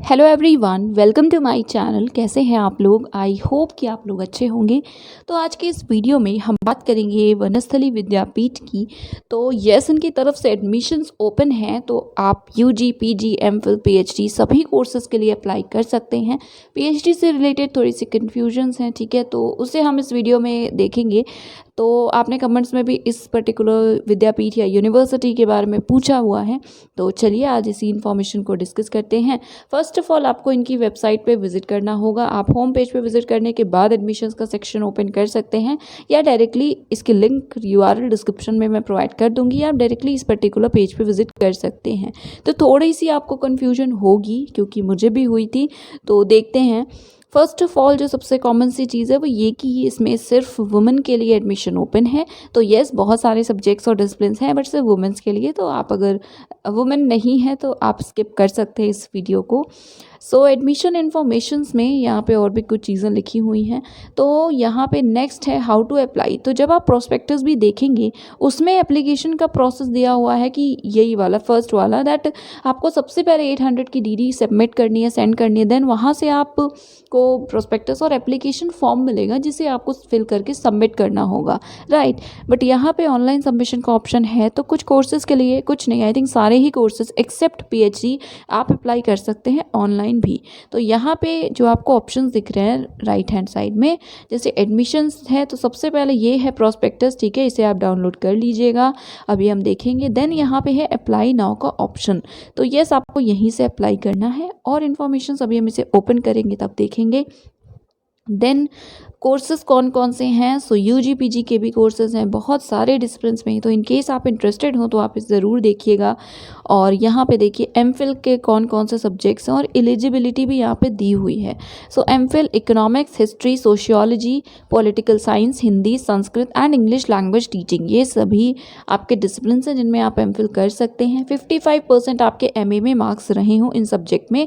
Hello everyone, welcome to my channel. कैसे हैं आप लोग? आई होप कि आप लोग अच्छे होंगे। तो आज के इस वीडियो में हम बात करेंगे वनस्थली विद्यापीठ की। तो यस, इनकी तरफ से एडमिशन्स ओपन हैं, तो आप यूजी, पीजी, एमफिल, पीएचडी सभी कोर्सेज़ के लिए अप्लाई कर सकते हैं। पीएचडी से रिलेटेड थोड़ी सी कन्फ्यूजन्स हैं, ठीक है, तो उसे हम इस वीडियो में देखेंगे। तो आपने कमेंट्स में भी इस पर्टिकुलर विद्यापीठ या यूनिवर्सिटी के बारे में पूछा हुआ है, तो चलिए आज इसी इन्फॉर्मेशन को डिस्कस करते हैं। फर्स्ट ऑफ ऑल आपको इनकी वेबसाइट पे विजिट करना होगा। आप होम पेज पे विजिट करने के बाद एडमिशन्स का सेक्शन ओपन कर सकते हैं, या डायरेक्टली इसकी लिंक यूआरएल डिस्क्रिप्शन में मैं प्रोवाइड कर दूंगी, आप डायरेक्टली इस पर्टिकुलर पेज पे विजिट कर सकते हैं। तो थोड़ी सी आपको कन्फ्यूजन होगी, क्योंकि मुझे भी हुई थी, तो देखते हैं। फर्स्ट ऑफ ऑल जो सबसे कॉमन सी चीज़ है वो ये कि इसमें सिर्फ वुमेन के लिए एडमिशन ओपन है। तो येस, बहुत सारे सब्जेक्ट्स और डिसिप्लिन्स हैं, बट सिर्फ वुमेन्स के लिए। तो आप अगर वुमेन नहीं है तो आप स्किप कर सकते हैं इस वीडियो को। सो एडमिशन इन्फॉर्मेशंस में यहाँ पे और भी कुछ चीज़ें लिखी हुई हैं। तो यहाँ पे नेक्स्ट है हाउ टू अप्लाई। तो जब आप प्रोस्पेक्टस भी देखेंगे उसमें एप्लीकेशन का प्रोसेस दिया हुआ है कि यही वाला फर्स्ट वाला, दैट आपको सबसे पहले 800 की डीडी सबमिट करनी है, सेंड करनी है। देन वहाँ से आपको प्रोस्पेक्टस और एप्लीकेशन फॉर्म मिलेगा, जिसे आपको फिल करके सबमिट करना होगा, राइट। बट यहाँ पे ऑनलाइन सबमिशन का ऑप्शन है, तो कुछ कोर्सेज़ के लिए, कुछ नहीं, आई थिंक सारे ही कोर्सेज एक्सेप्ट पीएचडी आप अप्लाई कर सकते हैं ऑनलाइन भी। तो यहाँ पे जो आपको ऑप्शंस दिख रहे हैं राइट हैंड साइड में, जैसे एडमिशन्स है, तो सबसे पहले ये है प्रोस्पेक्टस, ठीक है, इसे आप डाउनलोड कर लीजिएगा, अभी हम देखेंगे। देन यहाँ पे है अप्लाई नाउ का ऑप्शन। तो यस, आपको यहीं से अप्लाई करना है, और इन्फॉर्मेशन अभी हम इसे ओपन करेंगे तब देखेंगे। देन कोर्सेज कौन कौन से हैं? सो यूजी पीजी के भी कोर्सेज हैं, बहुत सारे डिसिप्लिन्स में। तो इन केस आप इंटरेस्टेड हो तो आप इस ज़रूर देखिएगा। और यहाँ पे देखिए एमफिल के कौन कौन से सब्जेक्ट्स हैं, और एलिजिबिलिटी भी यहाँ पे दी हुई है। So MPhil economics, history, sociology, political science, Hindi, Sanskrit and English language teaching, ये सभी आपके डिसिप्लिन्स हैं जिनमें आप एमफिल कर सकते हैं। 55% आपके एमए में मार्क्स रहे हों इन सब्जेक्ट में,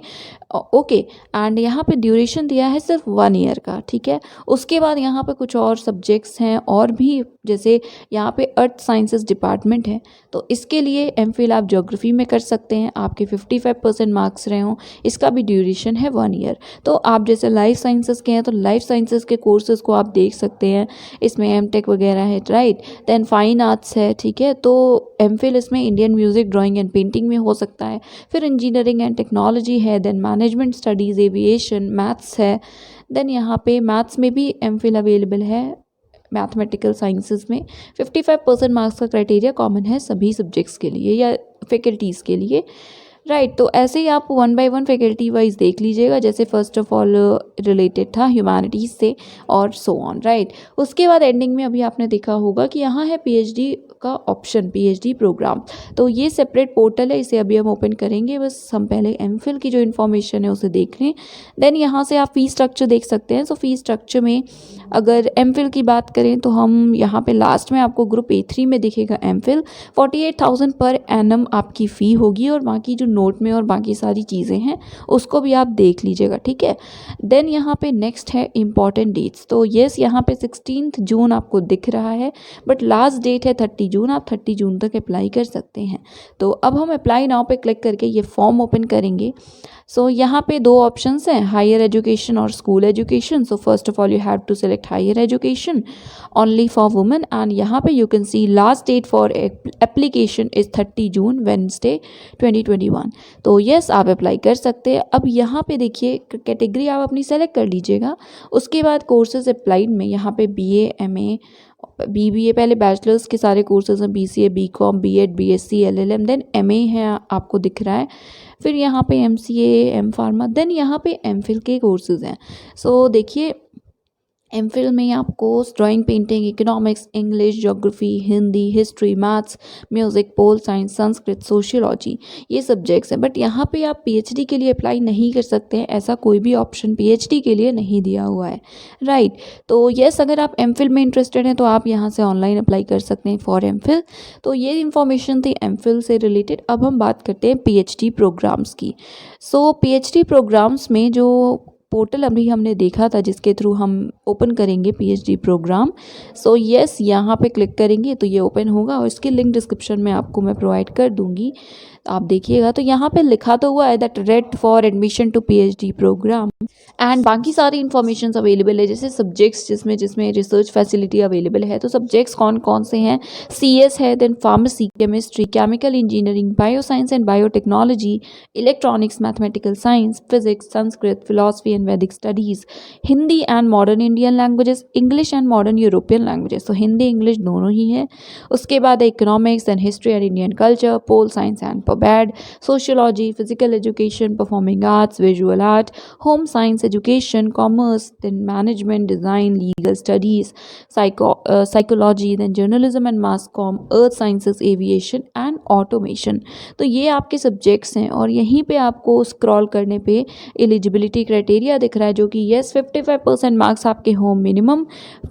ओके। एंड यहाँ पे ड्यूरेशन दिया है सिर्फ 1 ईयर का, ठीक है। उसके बाद यहाँ पे कुछ और सब्जेक्ट्स हैं और भी, जैसे यहाँ पे अर्थ साइंसेस डिपार्टमेंट है, तो इसके लिए एमफिल आप ज्योग्राफी में कर सकते हैं, आपके 55% मार्क्स रहे हों। इसका भी ड्यूरेशन है 1 ईयर। तो आप जैसे लाइफ साइंसेस के हैं तो लाइफ साइंसेस के कोर्सेज़ को आप देख सकते हैं, इसमें एमटेक वगैरह है, राइट। देन फाइन आर्ट्स है, ठीक है, तो एमफिल इसमें Indian music, drawing and painting में हो सकता है। फिर इंजीनियरिंग एंड टेक्नोलॉजी है, then management studies, aviation, maths है। देन यहाँ पे मैथ्स में भी एमफिल अवेलेबल है, मैथमेटिकल साइंसेस में। 55% मार्क्स का क्राइटेरिया कॉमन है सभी सब्जेक्ट्स के लिए या फैकल्टीज़ के लिए, राइट। तो ऐसे ही आप 1 बाय 1 फैकल्टी वाइज देख लीजिएगा, जैसे फर्स्ट ऑफ ऑल रिलेटेड था ह्यूमैनिटीज़ से, और सो ऑन, राइट। उसके बाद एंडिंग में अभी आपने देखा होगा कि यहाँ है पीएचडी का ऑप्शन, पीएचडी प्रोग्राम। तो ये सेपरेट पोर्टल है, इसे अभी हम ओपन करेंगे। बस हम पहले एमफिल की जो इन्फॉर्मेशन है उसे देख लें। देन यहाँ से आप फ़ीस स्ट्रक्चर देख सकते हैं। सो फीस स्ट्रक्चर में अगर एमफिल की बात करें तो हम यहाँ पे लास्ट में आपको ग्रुप A3 में दिखेगा एमफिल, 48,000 पर एनम आपकी फ़ी होगी, और बाकी जो नोट में और बाकी सारी चीज़ें हैं उसको भी आप देख लीजिएगा, ठीक है। देन यहाँ पे नेक्स्ट है इम्पॉर्टेंट डेट्स। तो येस, यहाँ पे 16 जून आपको दिख रहा है, बट लास्ट डेट है 30 जून। आप 30 जून तक अप्लाई कर सकते हैं। तो अब हम अप्लाई नाउ पे क्लिक करके ये फॉर्म ओपन करेंगे। सो यहाँ पे 2 ऑप्शंस हैं, हायर एजुकेशन और school education. So first of all you have to select higher education only for women, and यहाँ पे you can see last date for application is 30 June Wednesday 2021। तो yes, आप apply कर सकते हैं। अब यहाँ पे देखिए कैटेगरी आप अपनी सेलेक्ट कर लीजिएगा। उसके बाद कोर्सेज अप्लाइड में यहाँ पे BA, MA, BBA, पहले बैचलर्स के सारे कोर्सेज हैं, BCA, BCom, B.Ed, BSc, LLM, then MA है आपको दिख रहा है। फिर यहाँ पे MCA, M Pharma, देन यहाँ पे MPhil के कोर्सेज हैं। सो देखिए एमफिल में आपको drawing, painting, economics, English, geography, Hindi, history, maths, music, pol science, Sanskrit, sociology, ये सब्जेक्ट्स हैं। बट यहाँ पे आप पीएचडी के लिए अप्लाई नहीं कर सकते हैं, ऐसा कोई भी ऑप्शन पीएचडी के लिए नहीं दिया हुआ है, राइट। तो यस, अगर आप एमफिल में इंटरेस्टेड हैं तो आप यहाँ से ऑनलाइन अप्लाई कर सकते हैं फॉर एमफिल। तो ये इन्फॉर्मेशन थी एमफिल से रिलेटेड। अब हम बात करते हैं पीएचडी प्रोग्राम्स की। सो पीएचडी प्रोग्राम्स में जो पोर्टल अभी हमने देखा था जिसके थ्रू हम ओपन करेंगे पीएचडी प्रोग्राम, सो यस, यहाँ पे क्लिक करेंगे तो ये ओपन होगा, और इसकी लिंक डिस्क्रिप्शन में आपको मैं प्रोवाइड कर दूँगी। तो आप देखिएगा तो यहाँ पे लिखा तो हुआ है that rate for admission to PhD programme, and बाकी सारी इन्फॉर्मेशन अवेलेबल है, जैसे सब्जेक्ट्स जिसमें जिसमें रिसर्च फैसिलिटी अवेलेबल है। तो सब्जेक्ट्स कौन कौन से हैं, सीएस है, then pharmacy, chemistry, chemical engineering, bioscience and biotechnology, electronics, mathematical science, physics, Sanskrit, philosophy and Vedic studies, Hindi and modern Indian languages, English and modern European languages, तो हिंदी इंग्लिश दोनों ही है। उसके बाद economics and history and Indian culture, pol science and pub ad, sociology, physical education, performing arts, visual art, home science education, commerce, then management, design, legal studies, psychology, then journalism and mass com, earth sciences, aviation and automation. तो ये आपके subjects हैं, और यहीं पे आपको scroll करने पे एलिजिबिलिटी क्राइटेरिया दिख रहा है, जो कि येस 55% मार्क्स आपके होम मिनिमम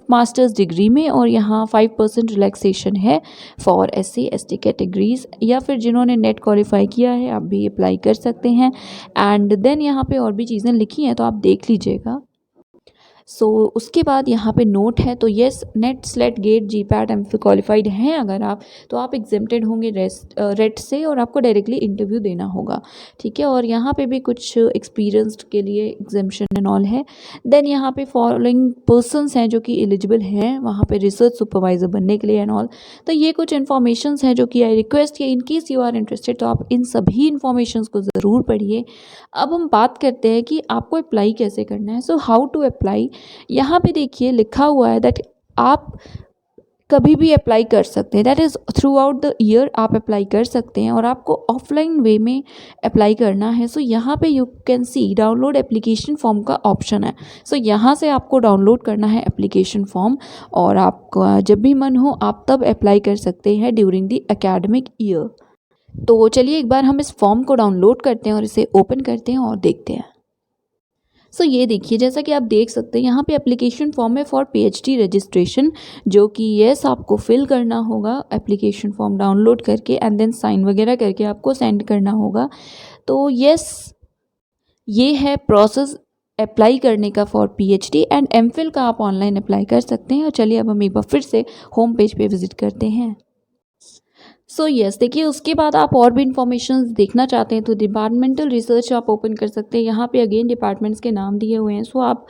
मास्टर्स डिग्री में, और यहाँ 5% रिलैक्सेशन है फॉर SC ST कैटेगरीज, या फिर जिन्होंने नेट क्वालिफाई किया है आप भी अप्लाई कर सकते हैं। एंड देन यहाँ पे और भी चीज़ें लिखी हैं तो आप देख लीजिएगा। उसके बाद यहाँ पे नोट है, तो yes NET SLET GATE GPAT MPhil qualified हैं अगर आप, तो आप एग्जेम्प्टेड होंगे रेट से, और आपको डायरेक्टली इंटरव्यू देना होगा, ठीक है। और यहाँ पे भी कुछ एक्सपीरियंस्ड के लिए एग्जामेशन एंड ऑल है। देन यहाँ पे फॉलोइंग पर्सनस हैं जो कि एलिजिबल हैं वहाँ पे रिसर्च सुपरवाइज़र बनने के लिए एंड ऑल। तो ये कुछ इन्फॉर्मेशंस हैं जो कि आई रिक्वेस्ट है in case you are interested, तो आप इन सभी इन्फॉर्मेशंस को ज़रूर पढ़िए। अब हम बात करते हैं कि आपको अप्लाई कैसे करना है। सो हाउ टू अप्लाई, यहाँ पे देखिए लिखा हुआ है दैट आप कभी भी अप्लाई कर सकते हैं, that is through out the year आप अप्लाई कर सकते हैं, और आपको ऑफलाइन वे में अप्लाई करना है। सो यहाँ पे you can C download application form का ऑप्शन है। सो यहाँ से आपको डाउनलोड करना है एप्लीकेशन फॉर्म, और आपका जब भी मन हो आप तब अप्लाई कर सकते हैं ड्यूरिंग द एकेडमिक ईयर। तो चलिए एक बार हम इस फॉर्म को डाउनलोड करते हैं और इसे ओपन करते हैं और देखते हैं। ये देखिए जैसा कि आप देख सकते हैं यहाँ पे एप्लीकेशन फॉर्म है फॉर PhD रजिस्ट्रेशन, जो कि येस आपको फिल करना होगा एप्लीकेशन फॉर्म डाउनलोड करके, एंड देन साइन वगैरह करके आपको सेंड करना होगा। तो येस ये है प्रोसेस अप्लाई करने का फॉर PhD, एंड MPhil का आप ऑनलाइन अप्लाई कर सकते हैं। और चलिए अब हम एक बार फिर से होम पेज पे विजिट करते हैं। येस देखिए उसके बाद आप और भी इन्फॉर्मेशन देखना चाहते हैं तो डिपार्टमेंटल रिसर्च आप ओपन कर सकते हैं। यहाँ पे अगेन डिपार्टमेंट्स के नाम दिए हुए हैं, आप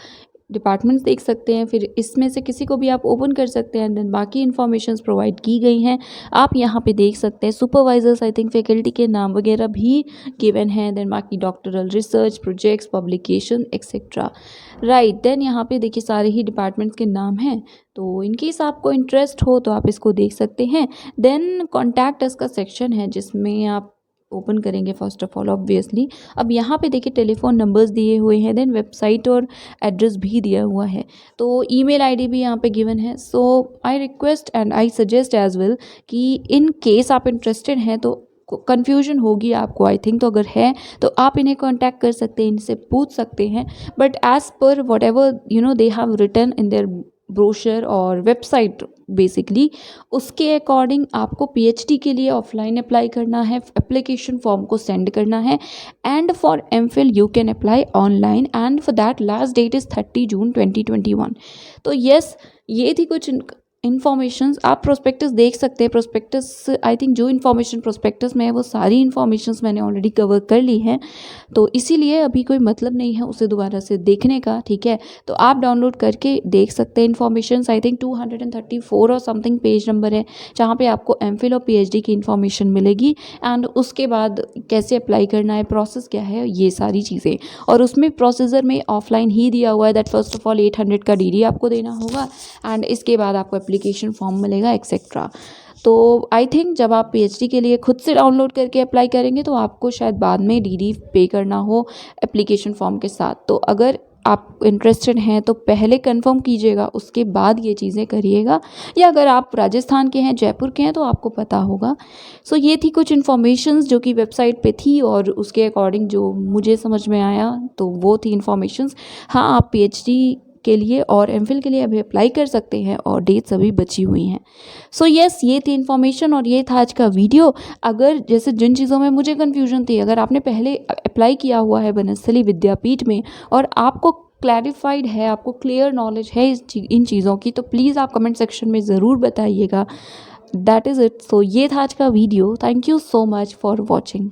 डिपार्टमेंट्स देख सकते हैं, फिर इसमें से किसी को भी आप ओपन कर सकते हैं। देन बाकी इन्फॉर्मेशंस प्रोवाइड की गई हैं, आप यहाँ पे देख सकते हैं। सुपरवाइजर्स आई थिंक फैकल्टी के नाम वगैरह भी गिवन हैं। देन बाकी doctoral research, projects, publication etcetera, right. Then यहाँ पे देखिए सारे ही डिपार्टमेंट्स के नाम हैं, तो इनकेस आपको इंटरेस्ट हो तो आप इसको देख सकते हैं। देन कॉन्टैक्ट अस का सेक्शन है जिसमें आप ओपन करेंगे फर्स्ट ऑफ ऑल ऑब्वियसली। अब यहाँ पे देखिए टेलीफोन नंबर्स दिए हुए हैं, देन वेबसाइट और एड्रेस भी दिया हुआ है, तो ईमेल आईडी भी यहाँ पे गिवन है। So I request and I suggest as well कि इन केस आप इंटरेस्टेड हैं तो कन्फ्यूजन होगी आपको आई थिंक, तो अगर है तो आप इन्हें कांटेक्ट कर सकते हैं, इनसे पूछ सकते हैं। But as per whatever they have written in their brochure और वेबसाइट बेसिकली, उसके अकॉर्डिंग आपको PhD के लिए ऑफलाइन अप्लाई करना है, एप्लीकेशन फॉर्म को सेंड करना है। And for MPhil you can apply online, and for that last that is 30 जून 2021। तो येस ये थी कुछ इन्फॉर्मेशंस। आप प्रोस्पेक्टस देख सकते हैं, प्रोस्पेक्टस आई थिंक जो इन्फॉर्मेशन प्रोस्पेक्टस में है वो सारी इन्फॉर्मेशंस मैंने ऑलरेडी कवर कर ली हैं, तो इसीलिए अभी कोई मतलब नहीं है उसे दोबारा से देखने का, ठीक है। तो आप डाउनलोड करके देख सकते हैं इन्फॉर्मेशंस। आई थिंक 234 और समथिंग पेज नंबर है जहाँ पे आपको MPhil और PhD की इन्फॉर्मेशन मिलेगी, एंड उसके बाद कैसे अप्लाई करना है, प्रोसेस क्या है, ये सारी चीज़ें। और उसमें प्रोसीजर में ऑफलाइन ही दिया हुआ है दैट फर्स्ट ऑफ ऑल 800 का DD आपको देना होगा, एंड इसके बाद आपको एप्लीकेशन फॉर्म मिलेगा एक्सेट्रा। तो आई थिंक जब आप PhD के लिए खुद से डाउनलोड करके अप्लाई करेंगे तो आपको शायद बाद में DD पे करना हो एप्लीकेशन फॉर्म के साथ। तो अगर आप इंटरेस्टेड हैं तो पहले कंफर्म कीजिएगा, उसके बाद ये चीज़ें करिएगा। या अगर आप राजस्थान के हैं, जयपुर के हैं, तो आपको पता होगा। ये थी कुछ इन्फॉर्मेशंस जो कि वेबसाइट पे थी, और उसके अकॉर्डिंग जो मुझे समझ में आया तो वो थी इन्फॉर्मेशंस। हाँ, आप PhD के लिए और MPhil के लिए अभी अप्लाई कर सकते हैं, और डेट्स अभी बची हुई हैं। येस ये थी इन्फॉर्मेशन और ये था आज का वीडियो। अगर जैसे जिन चीज़ों में मुझे कन्फ्यूजन थी, अगर आपने पहले अप्लाई किया हुआ है वनस्थली विद्यापीठ में और आपको क्लैरिफाइड है, आपको क्लियर नॉलेज है इन चीज़ों की, तो प्लीज़ आप कमेंट सेक्शन में ज़रूर बताइएगा। That is it. सो ये था आज का video. Thank you so much for watching.